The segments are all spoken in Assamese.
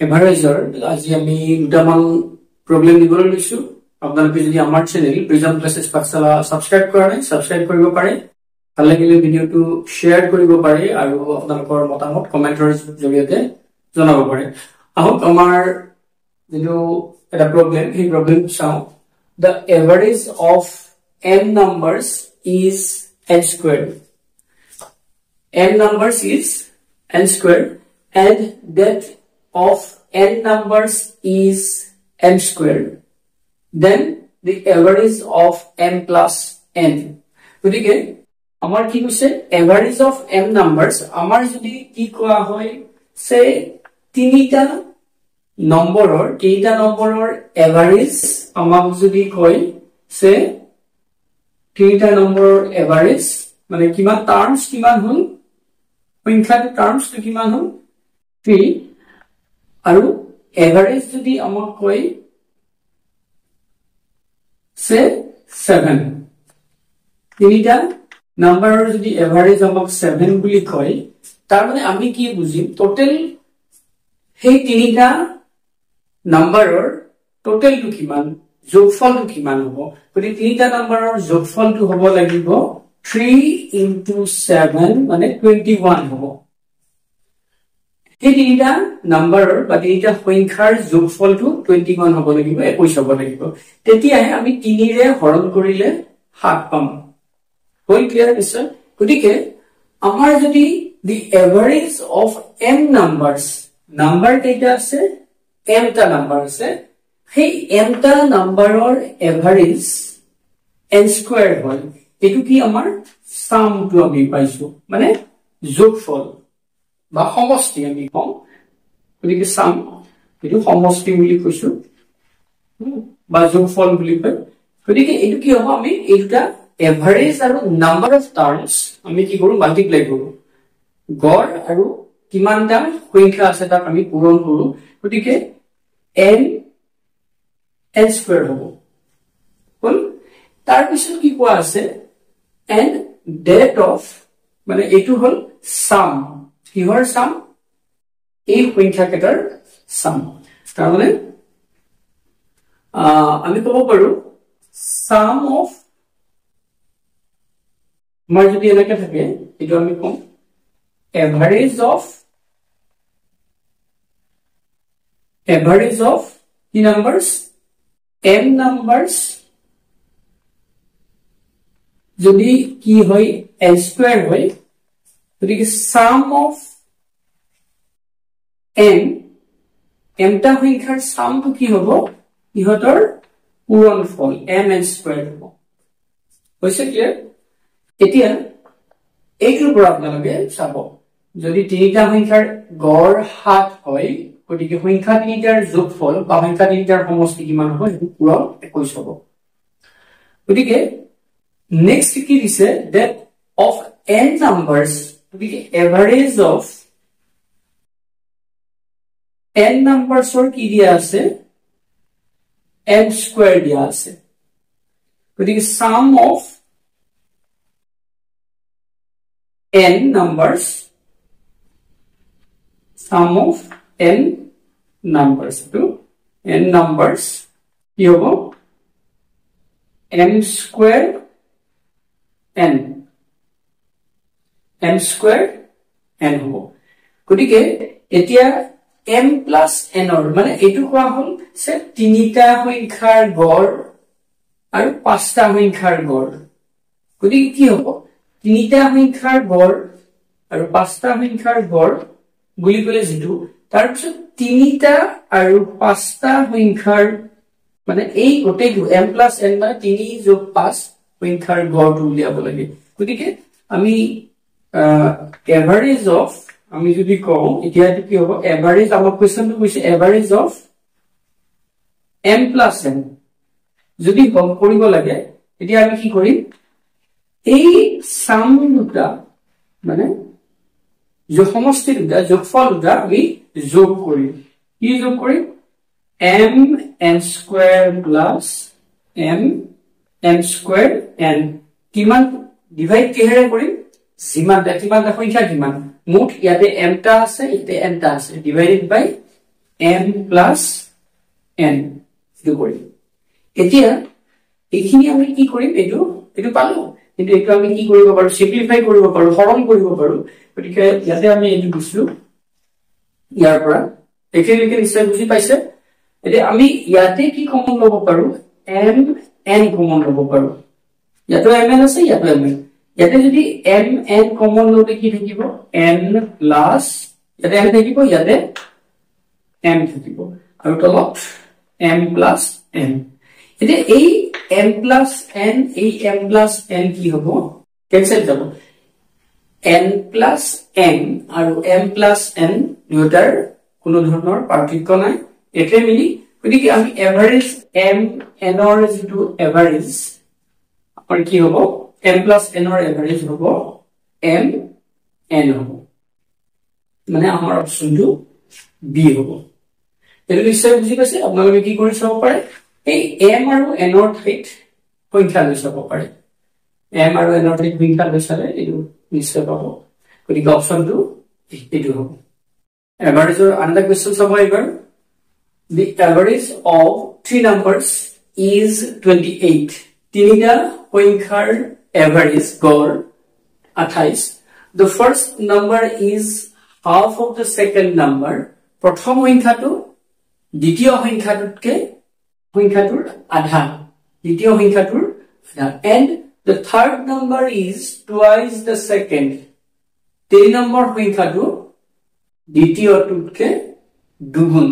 এভাৰেজৰ আজি আমি দুটামান প্ৰবলেম দিবলৈ লৈছো আপোনালোকে যদি আমাৰ চেনেল প্ৰিজম ক্লাसेছ পাঠশালা সাবস্ক্ৰাইব কৰা নাই সাবস্ক্ৰাইব কৰিব পাৰে ভাল লাগিলে ভিডিওটো শেয়াৰ কৰিব পাৰে আৰু আপোনালোকৰ মতামত কমেন্টৰ জৰিয়তে জনাব পাৰে আহক আমাৰ যেটো এটা প্ৰবলেম এই প্ৰবলেম চাও the average of n numbers is n squared n numbers is n squared and that of n numbers is n squared then the average of m plus n গতিকে আমাৰ কি হৈছে average of m numbers আমাৰ যদি কি কোৱা হয় সে তিনিটা নম্বৰৰ average আমাক যদি কয় সে তিনিটা নম্বৰৰ average মানে কিমান টাৰ্মস কিমান হল সংখ্যাৰ টাৰ্মস কিমান হল 3 আৰু এভাৰেজ যদি আমাক কয় সে 7 তিনিটা নাম্বাৰৰ যদি এভাৰেজ আমাক 7 বুলি কয় তাৰ মানে আমি কি বুজিম টোটাল সেই তিনিটা নাম্বাৰৰ টোটালটো কিমান যোগফলটো কিমান হ'ব গতি তিনিটা নাম্বাৰৰ যোগফলটো হ'ব লাগিব 3 into 7 মানে 21 হ'ব এই তিনিটা নাম্বাৰৰ বা তিনিটা সংখ্যাৰ যোগফলটো 21 হ'ব লাগিব 21 হ'ব লাগিব তেতিয়াহে আমি 3 ৰে হৰণ কৰিলে 7 পাম হয় ক্লিয়াৰ আছে গতিকে আমাৰ যদি the average of m numbers number কেইটা আছে m টা নাম্বাৰ আছে সেই m টা নাম্বাৰৰ এভাৰেজ n স্কয়াৰ হয় এটো কি আমাৰ সামটো আমি পাইছো মানে যোগফল বা সমষ্টি আমি কম গতিকে সাম এটো সমষ্টি বুলি কৈছো বা যোগফল বুলি কয় গতিকে এটো কি হ'ব আমি এটা এভাৰেজ আৰু নাম্বাৰ অফ টাৰ্মস আমি কি কৰো মাল্টিপ্লাই কৰো গড় আৰু কিমানটা সংখ্যা আছে তাক আমি পূৰণ কৰো গতিকে n স্কয়াৰ হ'ব হল তাৰ পিছত কি কোৱা আছে and that of মানে এটো হল সাম কিহৰ সাম এই সংখ্যা কেটাৰ সাম তাৰ মানে আমি ক'ব পাৰো sum of আমাৰ যদি এনেকে থাকে এটো আমি কম average of the numbers m numbers যদি কি হয় n স্কয়ার হয় গতিকে sum of m টা সংখ্যাৰ সামটো কি হ'ব ইহতৰ পূৰণফল mn স্কয়াৰ হ'ব হৈছে ক্লিয়াৰ এতিয়া এইটোৰ পৰা আপোনালোকে চাব যদি তিনিটা সংখ্যাৰ গড় 7 হয় গতিকে সংখ্যা তিনিটাৰ যোগফল বা সংখ্যা তিনিটাৰ সমষ্টি কিমান হ'ব এটো পূৰণ 21 হ'ব গতিকে নেক্সট কি দিছে that of n numbers গতিকে average of n numbers or কি দিয়া আছে m স্কয়াৰ দিয়া আছে গতিকে sum of n numbers to n numbers কি হ'ব m square n হ'ব গতিকে এতিয়া m plus n or মানে এটো কোৱা হল সে তিনিটা সংখ্যাৰ গড় আৰু পাঁচটা সংখ্যাৰ গড় গতিকে কি হ'ব তিনিটা সংখ্যাৰ গড় আৰু পাঁচটা সংখ্যাৰ গড় বুলি কলে যেটো তাৰ পিছত তিনিটা আৰু পাঁচটা সংখ্যাৰ মানে এই গোটেইটো m plus n মানে 3 যোগ 5 সংখ্যাৰ গড়টো উলিয়াব লাগে গতিকে আমি এভাৰেজ অফ আমি যদি কও এতিয়া কি হ'ব এভাৰেজ আমাৰ কোৱেশ্চনটো কৈছে average of m plus n যদি গম কৰিব লাগে এতিয়া আমি কি কৰিম এই সাম দুটা মানে যে সমষ্টি দুটা যোগফল দুটা আমি যোগ কৰিম কি যোগ কৰিম m square plus m square n কিমান ডিভাইড কিহেৰে কৰিম কিমান সংখ্যা কিমান মুঠ ইয়াতে m টা আছে ইয়াতে n টা আছে ডিভাইডেড বাই m plus n এটো কৰিম এতিয়া এইখিনি আমি কি কৰিম এটো পালো কিন্তু এটো আমি কি কৰিব পাৰো সিম্পলিফাই কৰিব পাৰো সৰল কৰিব পাৰো গতিকে ইয়াতে আমি এটো দিছো ইয়াৰ পৰা এইখিনি নিশ্চয় বুজি পাইছে এতিয়া আমি ইয়াতে কি কমন লব পাৰো m n কমন লব পাৰো ইয়াতে m n আছে ইয়াতে m n ইয়াতে যদি m n কমন লতে কি থাকিব n প্লাস ইয়াতে m থাকিব ইয়াতে m থাকিব আৰু তলত m plus n এতিয়া এই m plus n এই m plus n কি হ'ব কেনসেল যাব n plus n আৰু m plus n দুটাৰ কোনো ধৰণৰ পাৰ্থক্য নাই একে মিলি গতিকে আমি এভাৰেজ m n ৰ যেটো এভাৰেজ আমাৰ কি হ'ব m plus n ৰ এভাৰেজ হ'ব m n হ'ব মানে আমাৰ অপচনটো b হ'ব এটো নিশ্চয় বুজি পাইছে আপোনালোকে কি কৰি চাব পাৰে এই m আৰু n ৰ ঠাইত সংখ্যা লৈ চাব পাৰে m আৰু n ৰ ঠাইত সংখ্যা লৈ চালে এটো নিশ্চয় পাব গতিকে অপচনটো এটো হ'ব এভাৰেজৰ আনদা কোৱেশ্চন চাব এবাৰ the average of three numbers is 28 তিনিটা সংখ্যাৰ এভাৰেজ গড় 28 the first number is half of the second number প্ৰথম সংখ্যাটো দ্বিতীয় সংখ্যাটোৰ আধা দ্বিতীয় সংখ্যাটোৰ আধা and the third number is twice the second তিন নম্বৰ সংখ্যাটো দ্বিতীয়টোতকে দুগুণ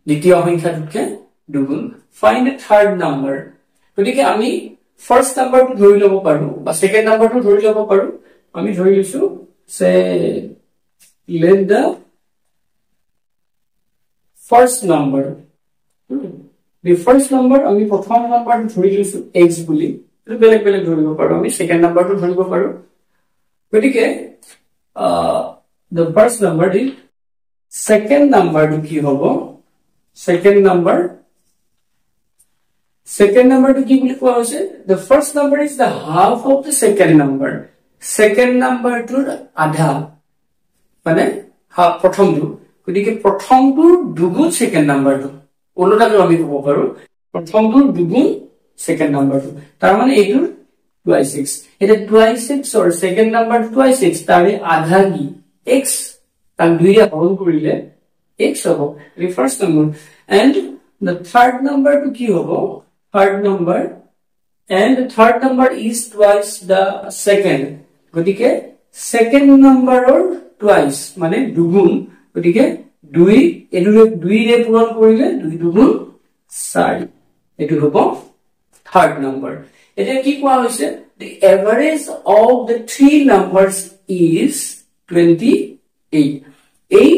দ্বিতীয় সংখ্যাটোতকে দুগুণ find the third number গতিকে আমি ফার্স্ট নাম্বাৰটো ধৰি লব পাৰো বা সেকেন্ড নাম্বাৰটো ধৰি লব পাৰো আমি ধৰি লৈছো সে let the first number the first number আমি প্ৰথম নাম্বাৰটো ধৰি লৈছো x বুলি এটো বেলেগ বেলেগ ধৰিব পাৰো আমি সেকেন্ড নাম্বাৰটো ধৰিব পাৰো গতিকে the first number is second number কি হ'ব second number to কি বুলি কোৱা হৈছে the first number is the half of the second number to আধা মানে half প্ৰথমটো গতিকে প্ৰথমটোৰ দুগুণ second number টো ওলোটাটো আমি ক'ব পাৰো প্ৰথমটোৰ দুগুণ second number টো তাৰ মানে এইটো 26 এটা 26 or second number 26 তাৰে আধা কি x তাক দুইটা হৰণ কৰিলে x হ'ব the first number and the third number to কি হ'ব third number and the third number is twice the second গতিকে second number or twice মানে দুগুণ গতিকে 2 এটো 2 ৰে পূৰণ কৰিলে 2 দুগুণ 4 এটো হ'ব third number এটা কি কোৱা হৈছে the average of the three numbers is 28 এই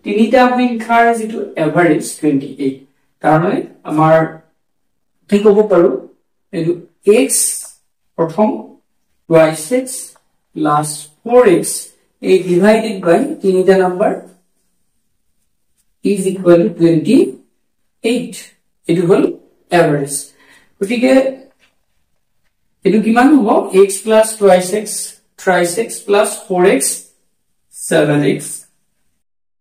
তিনিটা সংখ্যাৰ যেটো এভাৰেজ 28 তাৰমানে আমাৰ কি ক'ব পাৰো এটো x প্ৰথম 26 plus 4x এই divided by তিনিটা নাম্বার is equal to 28 এটো হল এভারেজ গতিকে এটো কিমান হ'ব x plus 26 36 plus 4x 7x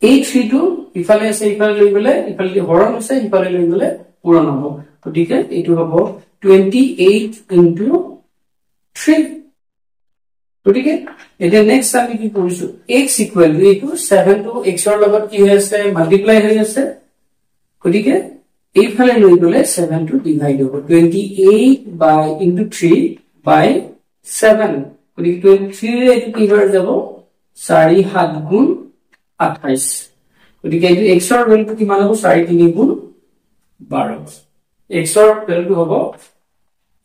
এই থ্রিটো ইফালে আছে ইফালে লৈ গলে ইফালে হৰণ আছে ইফালে লৈ গলে পূৰণ হ'ব গতিকে এটো হ'ব 28 into 3 গতিকে এটা নেক্সট আমি কি কৰিছো x equal to 7 to x ৰ লগত কি হৈ আছে মাল্টিপ্লাই হৈ আছে গতিকে এইফালে লৈ গলে 7 to ডিভাইড হ'ব 28 by into 3 by 7 গতিকে 23 ৰে এটো কি হৈ যাব 4 7 গুণ 28 গতিকে এই x ৰ ভ্যালুটো কিমান হ'ব 4 3 গুণ 12 x ৰ ভ্যালুটো হ'ব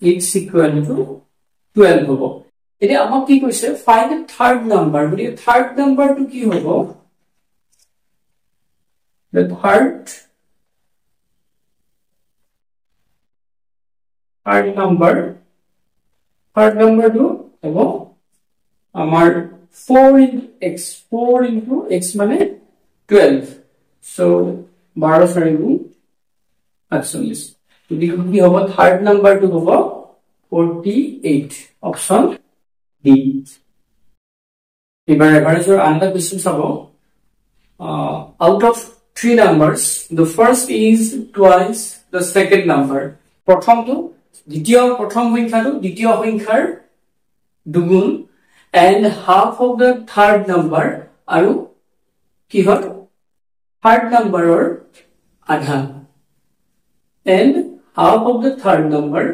x equal to 12 হ'ব এটা আমাক কি কৈছে find the third number গতিকে third number টো কি হ'ব the third number টো হ'ব আমাৰ 4 into x মানে 12 so 12 4 গুণ 48 গতিকে কি হ'ব third number টো হ'ব 48 অপচন D এবাৰ এভাৰেজৰ আনটা কোৱেশ্চন চাব out of three numbers, the first is twice the second number. প্রথম সংখ্যাটো দ্বিতীয় সংখ্যাৰ দুগুণ and half of the third number আৰু কি হয় third number or adha and half of the third number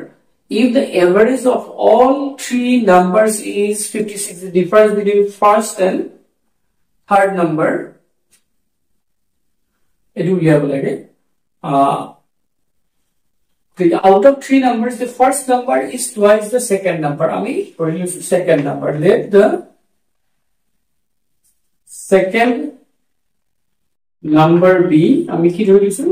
if the average of all three numbers is 56. The difference between first and third number it will be like out of three numbers the first number is twice the second number. I mean use second number. Let the second number be আমি কি ধৰি লৈছো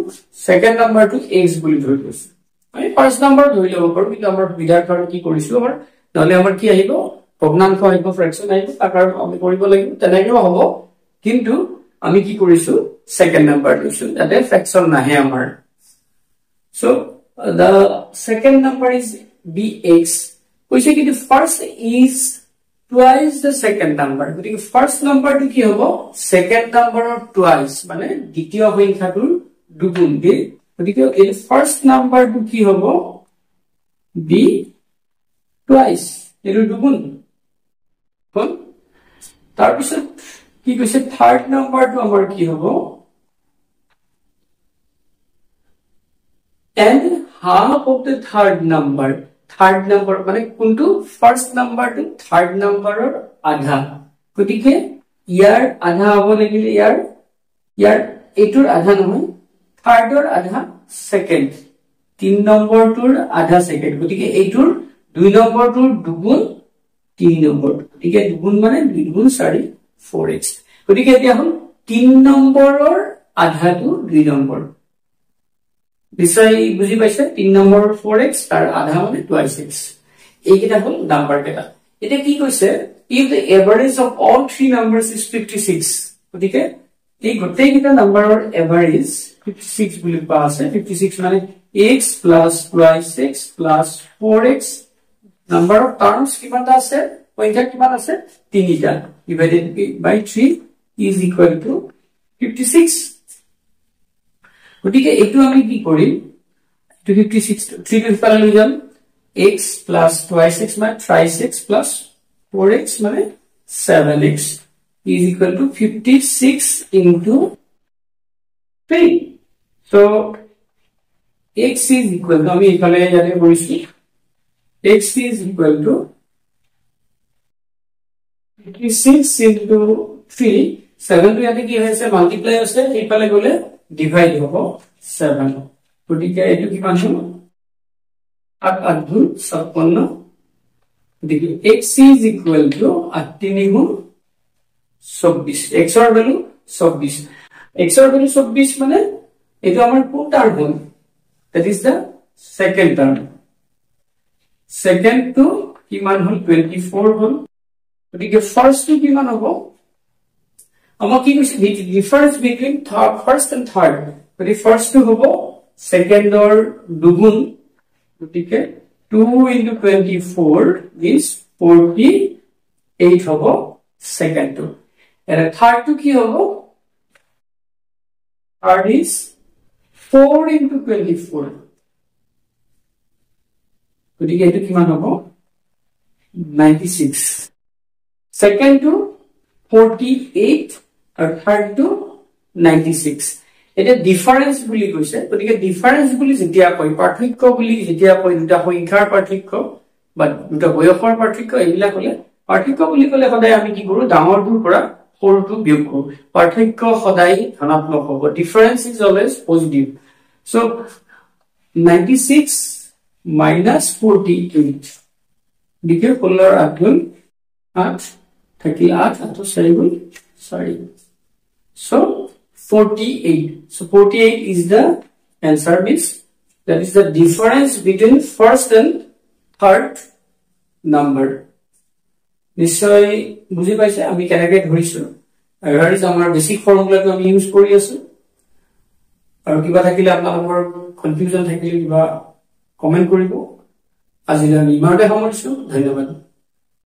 second number to x বুলি ধৰি লৈছো আমি first number ধৰি লব পাৰো কিন্তু আমাৰ বিধাৰ কাৰণ কি কৰিছো আমাৰ নহলে আমাৰ কি আহিব ভগ্নাংশ আহিব ফ্ৰেকশন আহিব তাৰ কাৰণ আমি কৰিব লাগিব তেনেকৈ হ'ব কিন্তু আমি কি কৰিছো second number লৈছো যাতে ফ্ৰেকশন নাহে আমাৰ so the second number is bx কৈছে কি the first is twice the second number. গতিকে first number টো কি হ'ব second number or twice মানে দ্বিতীয় সংখ্যাটোৰ দুগুণ দিয়ে গতিকে এই first number টো কি হ'ব b twice এর দুগুণ হল তাৰ পিছত কি কৈছে third number টো আমাৰ কি হ'ব and half of the third number মানে কোনটো first number to third number or আধা গতিকে ইয়াৰ আধা হ'ব লাগিলে ইয়াৰ এটোৰ আধা নহয় third or আধা second 3 নম্বৰ টোৰ আধা second গতিকে এটোৰ 2 নম্বৰ টোৰ দুগুণ 3 নম্বৰ গতিকে দুগুণ মানে 2 গুণ 4 4x গতিকে এতিয়া হল 3 নম্বৰৰ আধাটো 2 নম্বৰ বিষয় বুজি পাইছে 3 নম্বৰ 4x তাৰ আধা মানে 2x এইকেইটা হল নাম্বার কেটা এটা কি কৈছে if the average of all three numbers is 56 গতিকে এই গোটেই কেটা নাম্বাৰৰ এভাৰেজ 56 বুলি পা আছে 56 মানে x plus 2x plus 4x number of terms কিমান আছে পইণ্ট কিমান আছে তিনিটা divided by 3 is equal to 56 গতিকে এটো আমি কি কৰিম 256 3 টো পালে লৈ যাম x plus 2x মানে 3x plus 4x মানে 7x is equal to 56 into 3 so x is equal to আমি এখানে জানি কৰিছি x is equal to 56 into 3 7 টো ইয়াতে কি হৈছে মাল্টিপ্লাই আছে এইফালে গলে ডিভাইড হ'ব 7 গতিকে এটো কিমান হ'ব 8 8 গুণ 56 গতিকে x is equal to 8 3 গুণ 24 x এর ভ্যালু 24 x এর ভ্যালু 24 মানে এটো আমার কোন term hall that is the second term second to কিমান হল 24 হল গতিকে ফার্স্ট টু কিমান হ'ব আমাৰ কি কৈছে difference between first and third গতিকে ফার্স্ট টু হ'ব সেকেন্ড or দুগুণ গতিকে 2 into 24 is 48 হ'ব second to and third to কি হ'ব third is 4 into 24 গতিকে এটো কিমান হ'ব 96 second to 48 are third to 96 এটা ডিফারেন্স বুলি কৈছে গতিকে ডিফারেন্স বুলি যেতিয়া কই পাৰ্থক্য বুলি যেতিয়া কই দুটা সংখ্যাৰ পাৰ্থক্য বা দুটা বয়সৰ পাৰ্থক্য এইবিলাক হলে পাৰ্থক্য বুলি কলে সদায় আমি কি কৰো ডাঙৰটোৰ পৰা সৰুটো বিয়োগ কৰো পাৰ্থক্য সদায় ধনাত্মক হ'ব difference is always positive so 96 minus 48 দিকে কলৰ আগুণ 8 থাকি 8 আটো 4 গুণ 4 so 48 so 48 is the answer means that is the difference between first and third number নিশ্চয় বুজি পাইছে আমি কেনেকৈ ধৰিছো এভাৰেজ আমাৰ বেসিক ফৰ্মুলাটো আমি ইউজ কৰি আছো আৰু কিবা থাকিলে আপোনালোকৰ কনফিউজন থাকিলে কিবা কমেন্ট কৰিব আজিলৈ আমি ইমানতে সামৰিছো ধন্যবাদ